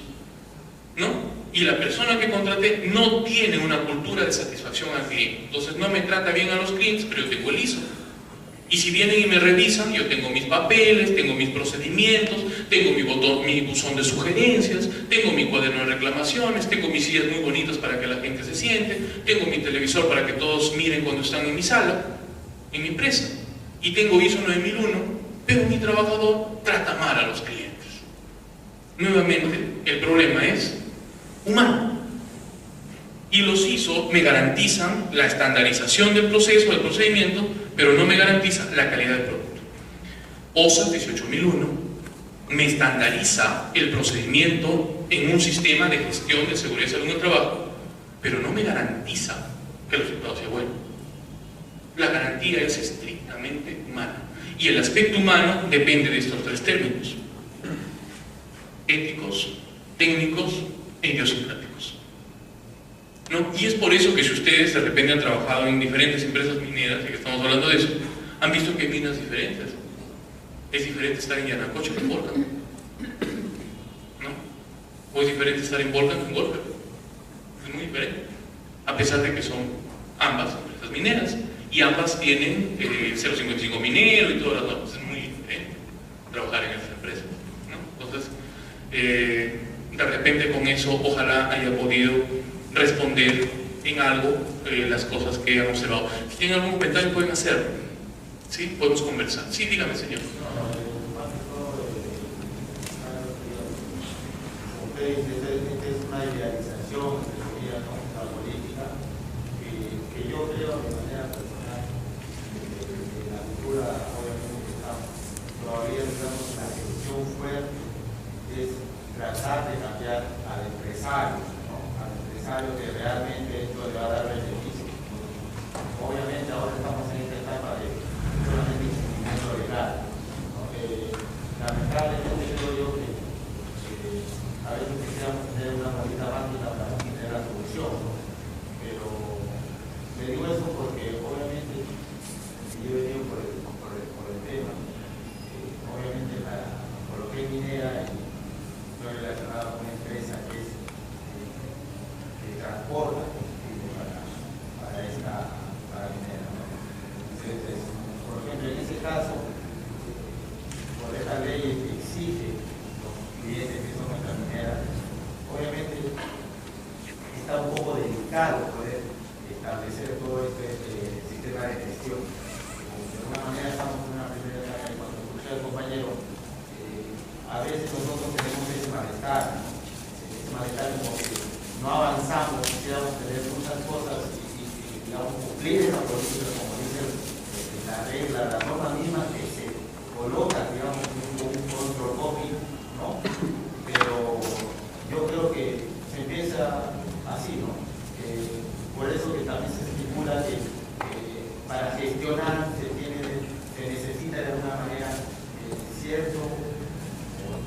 ¿no? Y la persona que contraté no tiene una cultura de satisfacción al cliente, entonces no me trata bien a los clientes, pero yo tengo el ISO. Y si vienen y me revisan, yo tengo mis papeles, tengo mis procedimientos, tengo mi buzón de sugerencias, tengo mi cuaderno de reclamaciones, tengo mis sillas muy bonitas para que la gente se siente, tengo mi televisor para que todos miren cuando están en mi sala, en mi empresa. Y tengo ISO 9001, pero mi trabajador trata mal a los clientes. Nuevamente, el problema es humano. Y los ISO me garantizan la estandarización del proceso, del procedimiento, pero no me garantiza la calidad del producto. OSA 18001 me estandariza el procedimiento en un sistema de gestión de seguridad y salud en el trabajo, pero no me garantiza que el resultado sea bueno. La garantía es estrictamente humana. Y el aspecto humano depende de estos 3 términos: éticos, técnicos e idiosincráticos. ¿no? Y es por eso que si ustedes de repente han trabajado en diferentes empresas mineras, y que estamos hablando de eso, han visto que hay minas diferentes. Es diferente estar en Yanacocha que en Volcan, ¿no? O es diferente estar en Volcan que en Goldberg. Es muy diferente, a pesar de que son ambas empresas mineras y ambas tienen 0,55 minero y todas las normas. Es muy diferente trabajar en esas empresas, ¿no? Entonces, de repente con eso ojalá haya podido responder en algo las cosas que han observado. Si tienen algún comentario pueden hacerlo, ¿sí? Podemos conversar. Sí, dígame, señor. Esta es una idealización de la política que yo creo de manera personal la cultura obviamente está todavía digamos la solución fuerte es tratar de cambiar al empresario, ¿no? Al empresario que realmente esto le va a dar beneficio. Obviamente ahora estamos en esta etapa de solamente cumplimiento legal, ¿no? Lamentablemente creo yo que a veces quisiéramos tener una maldita máquina para tener la solución, ¿no? Pero le digo eso porque obviamente si yo he venido por el tema, obviamente por lo que es minera y estoy relacionado con una empresa que es que transporta combustible para minera, ¿no? Entonces, por ejemplo, en ese caso, por esta ley que exige los clientes que son nuestras mineras, obviamente está un poco delicado poder establecer todo este sistema de gestión. De alguna manera estamos en una primera etapa y cuando escuché al compañero, a veces nosotros tenemos ese malestar como que no avanzamos, quisiéramos tener muchas cosas y digamos, cumplir esa política, como dice la regla, la norma misma que se coloca, digamos, un control copy, ¿no? Pero yo creo que se empieza así, ¿no? Por eso que también se estipula que para gestionar se necesita de alguna manera cierto,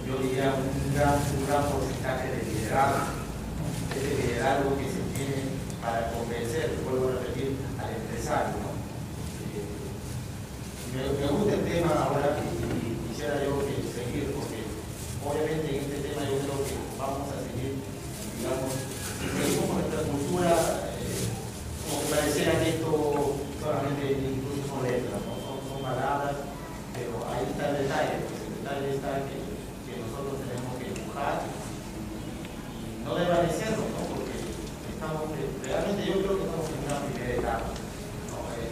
yo diría un gran porcentaje de liderazgo, ¿no? Ese liderazgo que se tiene para convencer, vuelvo a repetir, al empresario, ¿no? Me gusta el tema ahora y quisiera yo seguir, porque obviamente en este tema yo creo que vamos a seguir, digamos, seguimos con nuestra cultura, como que pareciera que esto solamente incluso son letras, ¿no? Son palabras, pero ahí está el detalle, pues el detalle está que nosotros tenemos que empujar y no desvanecernos, ¿no? Porque estamos, realmente yo creo que estamos en una primera etapa, ¿no? En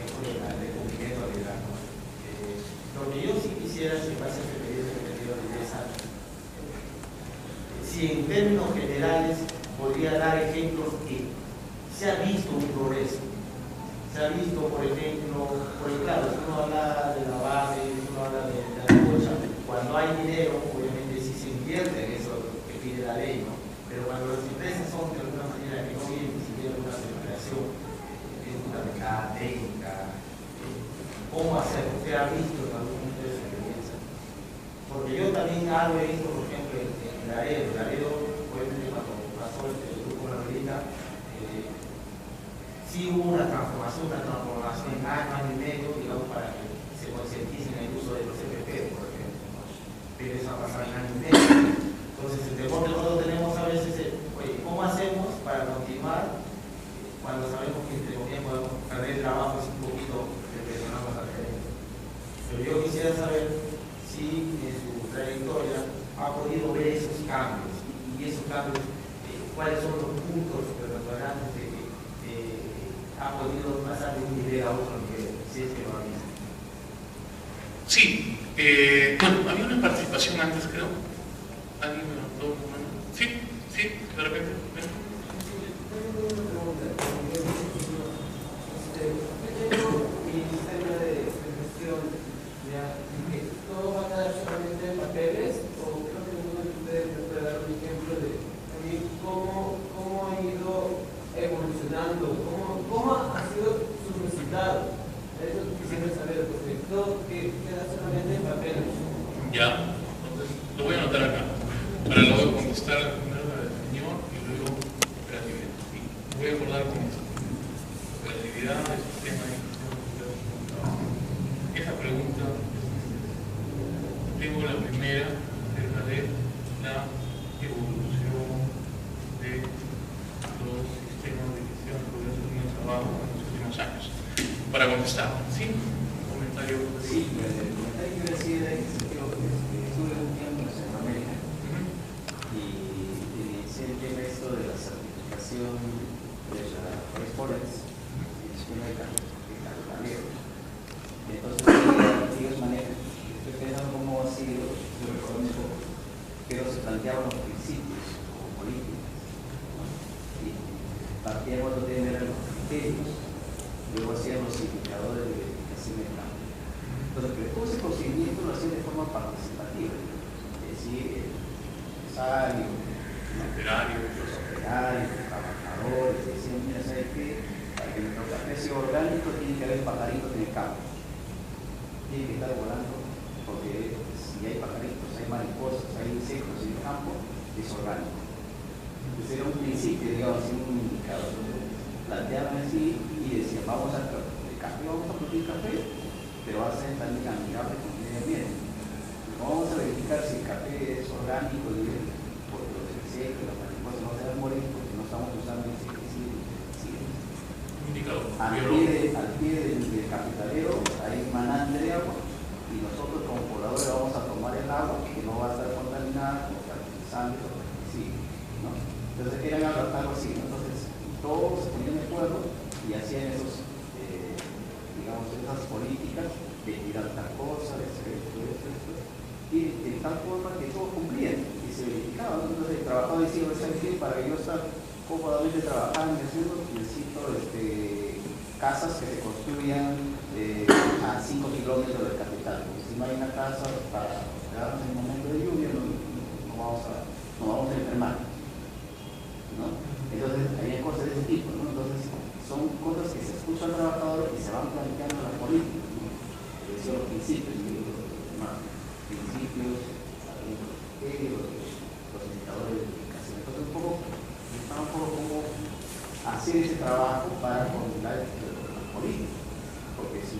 esto del cumplimiento legal, ¿no? Lo que yo sí quisiera, si va a ser pedido de esa, si en términos generales podría dar ejemplos que se ha visto un progreso. Se ha visto, por ejemplo, porque claro, si uno habla de la base, si uno habla de la cosa, cuando hay dinero, obviamente sí se invierte en eso que pide la ley, ¿no? Pero cuando las empresas son de alguna manera que no vienen ni siquiera una preparación fundamental, técnica, ¿cómo hacer? Usted ha visto en algún momento de su experiencia. Porque yo también algo he visto, por ejemplo, en Laredo, obviamente cuando pasó el grupo Manuelita, sí hubo una transformación en año y medio, digamos, para que se concienticen el uso de los EPP, por ejemplo, ¿no? Pero eso ha pasado en año y medio. Entonces, el temor que nosotros tenemos a veces es, oye, ¿cómo hacemos para continuar cuando sabemos que entre comillas podemos perder trabajo y un poquito le presionamos al gerente? Pero yo quisiera saber si en su trayectoria ha podido ver esos cambios y esos cambios, cuáles son los puntos preponderantes de que ha podido pasar de un nivel a otro nivel, si es que lo ha visto. Sí, bueno, había una participación antes, creo. ¿Alguien me notó? Sí, de repente. Ministerio de Gestión, ¿todo va a quedar solamente en papeles? O creo que ninguno de ustedes me puede dar un ejemplo de cómo ha ido evolucionando, cómo ha sido su resultado. Eso quisiera saber, porque todo queda solamente en papeles. Ya, entonces lo voy a anotar acá, para luego voy a acordar con esto. Operatividad del sistema de trabajo. Esa pregunta, tengo la primera acerca de la evolución de los sistemas de gestión de progreso de trabajo en los últimos años. Para contestar, ¿sí? ¿Un comentario? Sí, el comentario que decía es que estuve un tiempo en Centroamérica y inicié el tema esto de la certificación de la Forex, el esquema de capitalero. Entonces, ellos manejan, estoy pensando cómo ha sido, yo recuerdo un poco, pero se planteaban los principios como políticos, ¿no? Y partíamos de tener los criterios, luego hacían los indicadores de verificación de cambio. Entonces, todo ese procedimiento lo hacían de forma participativa, es decir, el empresario, los operarios, los trabajadores, decían, mira, ¿sabes qué? Para que nuestro café sea orgánico tiene que haber pajaritos en el campo. Tiene que estar volando, porque si hay pajaritos, hay mariposas, hay insectos en el campo, es orgánico. Entonces era un principio, digamos, un indicador. Planteaban así y decían, vamos a producir café, pero va a ser también amigable con el medio ambiente. Vamos a verificar si el café es orgánico, porque los insectos, las mariposas no se van a morir porque no estamos usando insecticidas. Al pie del cafetalero hay un manantial de agua y nosotros como pobladores vamos a tomar el agua que no va a estar contaminada con fertilizantes o pesticidas, ¿no? Entonces eran algo así, ¿no? Entonces todos se ponían de acuerdo y hacían esos, digamos, esas políticas de tirar tal cosa, de hacer esto, y de tal forma que todos cumplían y se verificaban. Entonces el trabajador decía, ¿sabes qué? Para yo estar cómodamente trabajando y haciendo, necesito casas que se construyan a 5 kilómetros del capital, porque si no hay una casa para quedarnos en el momento de lluvia no vamos a enfermar, ¿no? Entonces hay cosas de ese tipo, ¿no? Entonces son cosas que se escuchan al trabajador y se van planteando en la política, ¿no? Son los principios, los indicadores de verificación. Entonces un poco cómo hacer ese trabajo para formular las políticas, porque si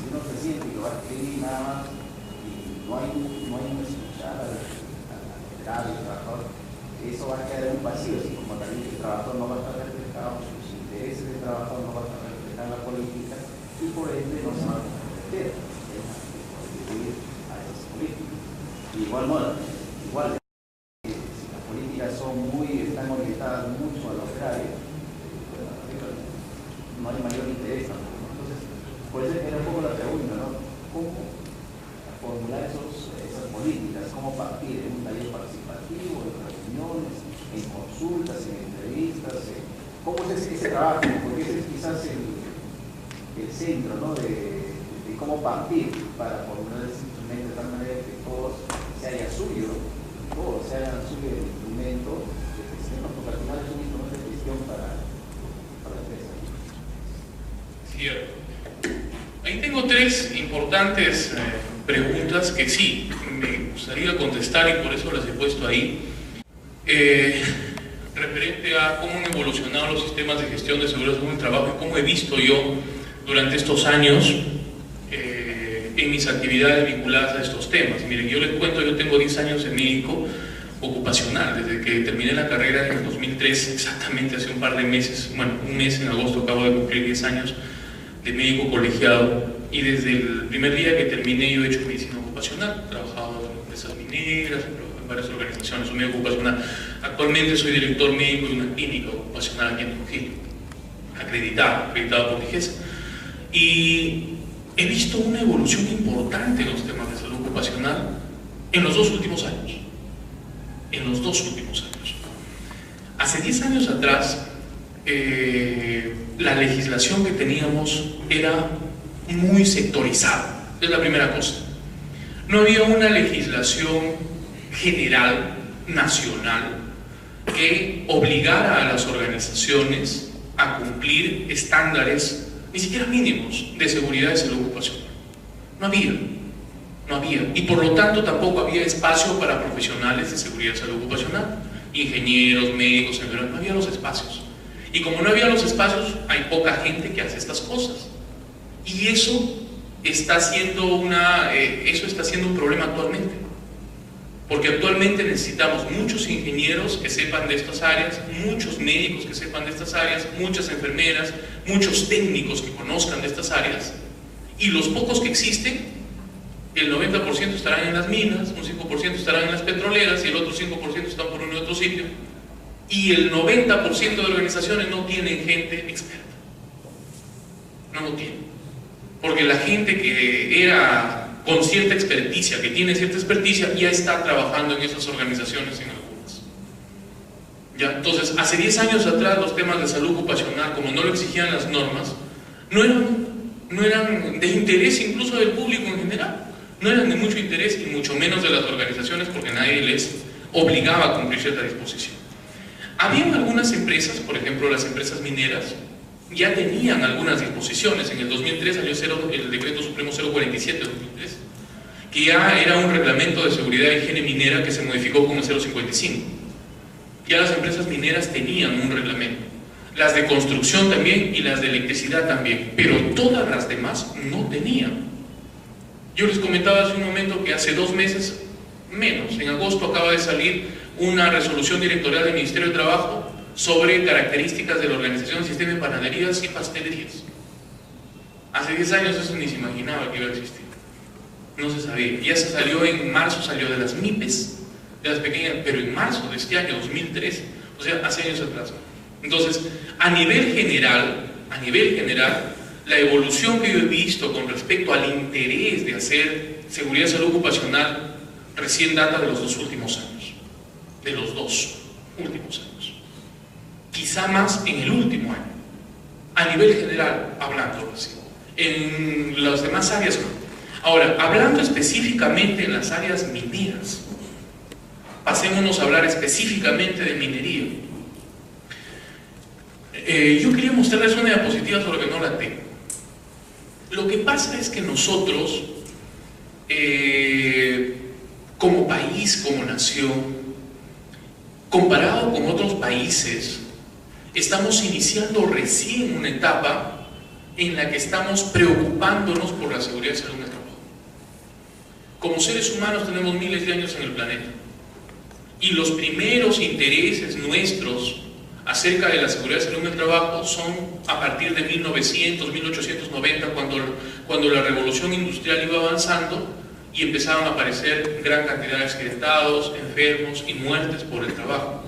uno se siente que lo va a escribir nada más y no hay una escuchada al trabajador, eso va a quedar en un vacío, así como también el trabajador no va a estar reflejado, sus intereses del trabajador no va a estar reflejado en la política y por ende no se va a comprometer a esas políticas. De igual modo, si las políticas están orientadas mucho a los horarios, no hay mayor interés tampoco, ¿no? Entonces, por eso era un poco la pregunta, ¿no? ¿Cómo formular esas políticas? ¿Cómo partir en un taller participativo, en reuniones, en consultas, en entrevistas? ¿Cómo es ese trabajo? Porque ese es quizás el centro, ¿no? de cómo partir para formular ese instrumento de tal manera que todos se haya suyo el instrumento de gestión, porque al final es un instrumento de gestión para la empresa. Cierto. Ahí tengo tres importantes preguntas que sí me gustaría contestar y por eso las he puesto ahí. Referente a cómo han evolucionado los sistemas de gestión de seguridad en el trabajo y cómo he visto yo durante estos años en mis actividades vinculadas a estos temas. Miren, yo les cuento, yo tengo 10 años de médico ocupacional, desde que terminé la carrera en el 2003, exactamente hace un par de meses, bueno, un mes en agosto acabo de cumplir 10 años de médico colegiado, y desde el primer día que terminé yo he hecho medicina ocupacional, he trabajado en empresas mineras, en varias organizaciones, soy médico ocupacional. Actualmente soy director médico de una clínica ocupacional aquí en Trujillo, acreditado por DIGESA, y he visto una evolución importante en los temas de salud ocupacional en los dos últimos años. Hace 10 años atrás, la legislación que teníamos era muy sectorizada, es la primera cosa. No había una legislación general, nacional, que obligara a las organizaciones a cumplir estándares ni siquiera mínimos de seguridad y salud ocupacional. No había, y por lo tanto tampoco había espacio para profesionales de seguridad y salud ocupacional, ingenieros, médicos, enfermeros, no había los espacios. Y como no había los espacios, hay poca gente que hace estas cosas. Y eso está siendo un problema actualmente. Porque actualmente necesitamos muchos ingenieros que sepan de estas áreas, muchos médicos que sepan de estas áreas, muchas enfermeras, muchos técnicos que conozcan de estas áreas. Y los pocos que existen, el 90% estarán en las minas, un 5% estarán en las petroleras y el otro 5% están por uno y otro sitio. Y el 90% de organizaciones no tienen gente experta. No lo tienen. Porque la gente que era con cierta experticia, que tiene cierta experticia, ya está trabajando en esas organizaciones en algunas. ¿Ya? Entonces, hace 10 años atrás los temas de salud ocupacional, como no lo exigían las normas, no eran de interés incluso del público en general. No eran de mucho interés y mucho menos de las organizaciones, porque nadie les obligaba a cumplir cierta disposición. Habían algunas empresas, por ejemplo las empresas mineras, ya tenían algunas disposiciones. En el 2003 salió el decreto supremo 047 de 2003, que ya era un reglamento de seguridad e higiene minera que se modificó con el 055. Ya las empresas mineras tenían un reglamento, las de construcción también y las de electricidad también, pero todas las demás no tenían. Yo les comentaba hace un momento que hace 2 meses, menos, en agosto acaba de salir una resolución directorial del Ministerio de Trabajo sobre características de la organización del sistema de panaderías y pastelerías. Hace 10 años eso ni se imaginaba que iba a existir. No se sabía. Ya se salió en marzo, salió de las MIPES, de las pequeñas, pero en marzo de este año, 2003, o sea, hace años atrás. Entonces, a nivel general, la evolución que yo he visto con respecto al interés de hacer seguridad y salud ocupacional recién data de los 2 últimos años. De los 2 últimos años. Quizá más en el último año. A nivel general, hablando así. En las demás áreas no. Ahora, hablando específicamente en las áreas mineras, pasémonos a hablar específicamente de minería. Yo quería mostrarles una diapositiva sobre que no la tengo. Lo que pasa es que nosotros, como país, como nación, comparado con otros países, estamos iniciando recién una etapa en la que estamos preocupándonos por la seguridad y salud en el trabajo. Como seres humanos tenemos miles de años en el planeta y los primeros intereses nuestros acerca de la seguridad y salud en el trabajo son a partir de 1900, 1890, cuando la revolución industrial iba avanzando y empezaron a aparecer gran cantidad de accidentados, enfermos y muertes por el trabajo.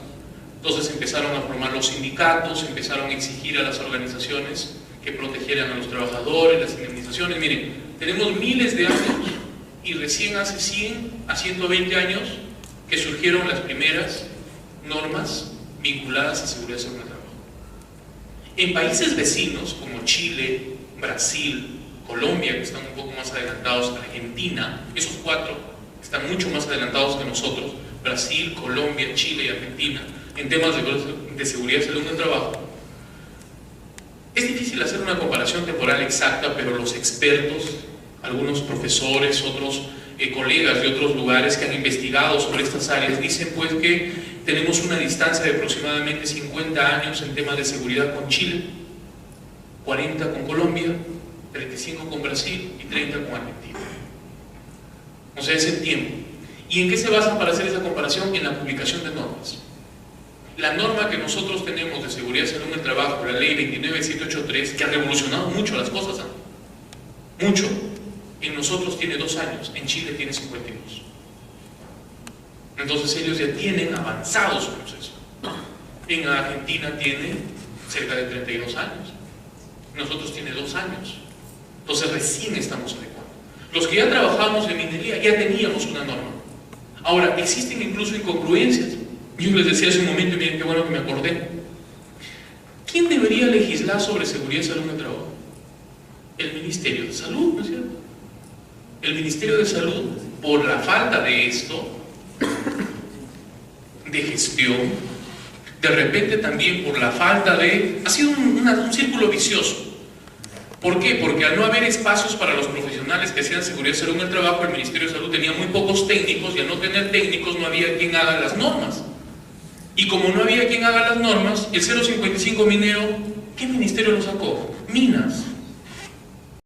Entonces empezaron a formar los sindicatos, empezaron a exigir a las organizaciones que protegieran a los trabajadores, las indemnizaciones. Miren, tenemos miles de años y recién hace 100 a 120 años que surgieron las primeras normas vinculadas a seguridad y salud en el trabajo. En países vecinos como Chile, Brasil, Colombia, que están un poco más adelantados, Argentina, esos 4 están mucho más adelantados que nosotros, Brasil, Colombia, Chile y Argentina, en temas de seguridad y salud en el trabajo. Es difícil hacer una comparación temporal exacta, pero los expertos, algunos profesores, otros colegas de otros lugares que han investigado sobre estas áreas, dicen pues que tenemos una distancia de aproximadamente 50 años en temas de seguridad con Chile, 40 con Colombia, 35 con Brasil y 30 con Argentina. O sea, es el tiempo. ¿Y en qué se basan para hacer esa comparación? En la publicación de normas. La norma que nosotros tenemos de seguridad y salud en el trabajo, la ley 29783, que ha revolucionado mucho las cosas, mucho, en nosotros tiene 2 años, en Chile tiene 52. Entonces ellos ya tienen avanzado su proceso. En Argentina tiene cerca de 32 años. Nosotros tiene 2 años. Entonces recién estamos adecuando. Los que ya trabajamos en minería ya teníamos una norma. Ahora, existen incluso incongruencias. Yo les decía hace un momento, y miren qué bueno que me acordé. ¿Quién debería legislar sobre seguridad y salud en el trabajo? El Ministerio de Salud, ¿no es cierto? El Ministerio de Salud, por la falta de esto, de gestión, de repente también por la falta de... Ha sido un círculo vicioso. ¿Por qué? Porque al no haber espacios para los profesionales que hacían seguridad y salud en el trabajo, el Ministerio de Salud tenía muy pocos técnicos y al no tener técnicos no había quien haga las normas. Y como no había quien haga las normas, el 055 minero, ¿qué ministerio lo sacó? Minas.